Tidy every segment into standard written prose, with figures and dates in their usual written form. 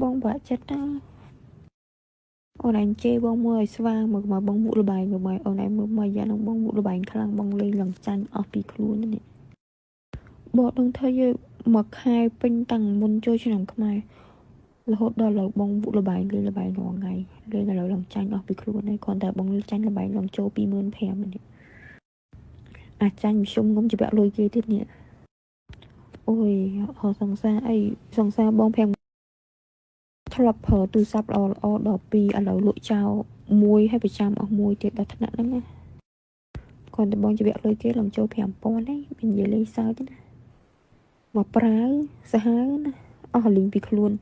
បងបាក់ចិត្តណាអូនឯងជេរបងមើលឲ្យស្វាងមកបងមុខលបែងមកអូនឯងមើលមកយ៉ាងហ្នឹងបងមុខលបែងខ្លាំងបងលេងឡើងចាញ់អស់ពីខ្លួននេះបងដឹងថាយើងមួយខែពេញតាំងមុនចូលឆ្នាំខ្មែររហូតដល់លើបងមុខលបែងលេងលបែងរាល់ថ្ងៃលេងដល់ឡើងចាញ់អស់ពីខ្លួនហើយគ្រាន់តែបងចាញ់លបែងឡើងចូល 25,000 នេះអាចចាញ់មធ្យមងុំច្បាក់លុយគេទៀតនេះអូយអស់សង្សារអីសង្សារបង5ធ្លាប់ប្រើទូរស័ព្ទល្អដល់2ឥឡូវលក់ចោលមួយហើយប្រចាំអស់មួយទៀតដល់ថ្នាក់ហ្នឹងណាគ្រាន់តែបងច្បាក់លុយគេឡើងចូល 5,000 ហ្នឹងមាននិយាយលេងសើចណាមកប្រើសាហាវណាអស់លីងពីខ្លួន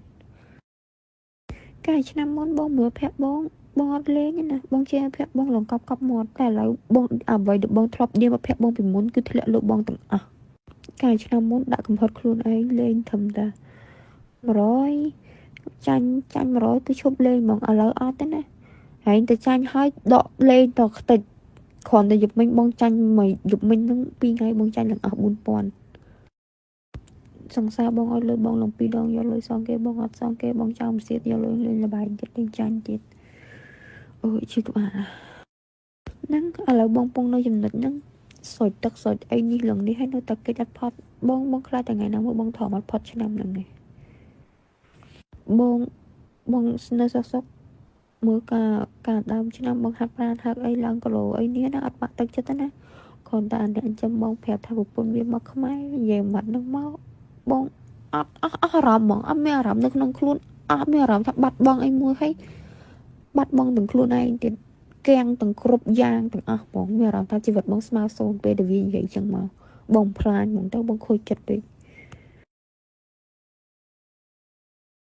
កាលឆ្នាំមុនបងមើលភ័ក្របងអត់លេងណាបងជេរភ័ក្របងលងកប់មាត់តែឥឡូវបងអ្វីដែលបងធ្លាប់និយាយមកភ័ក្របងពីមុនគឺធ្លាក់លើបងទាំងអស់កាលឆ្នាំមុនដាក់កំហុសខ្លួនឯងលេងធម្មតា100ចាញ់100គឺឈប់លេងហ្មងឥឡូវអត់ទេណាហើយតែចាញ់ហើយដកលេងតខ្ទេចគ្រាន់តែយប់មិញបងចាញ់មួយយប់មិញហ្នឹង2ថ្ងៃបងចាញ់ឡើងអស់ 4,000 សង្សារបងឲ្យលុយបងឡើង2ដងយកលុយសងគេបងអត់សងគេបងចោលមួយទៀតយកលុយលេងលបាយទៀតលេងចាញ់ទៀតអូយឈឺក្បាលហ្នឹងឥឡូវបងពងនៅចំណុចហ្នឹងសុយទឹកសុយអីនេះឡើងនេះហើយនៅតែគេអត់ផត់បងខ្លាចតែថ្ងៃណាមកបងធំអត់ផត់ឆ្នាំហ្នឹងឯងបងនៅសុកមើលការដើមឆ្នាំបងហាត់ប្រាណហាត់អីឡើងគីឡូអីនេះណាអត់បាក់ទឹកចិត្តទេណាគ្រាន់តែអ្នកចាំបងប្រាប់ថាប្រពន្ធវាមកខ្មែរនិយាយម៉ាត់ហ្នឹងមកបងអត់អារម្មណ៍ហ្មងអត់មានអារម្មណ៍នៅក្នុងខ្លួនអត់មានអារម្មណ៍ថាបាត់បង់អីមួយហើយបាត់បង់ទាំងខ្លួនឯងទៀតគាំងទាំងគ្រប់យ៉ាងទាំងអស់ហ្មងមានអារម្មណ៍ថាជីវិតបងស្មើសូន្យពេលដែលវានិយាយចឹងមកបងផ្លាញហ្មងទៅបងខូចចិត្តពេក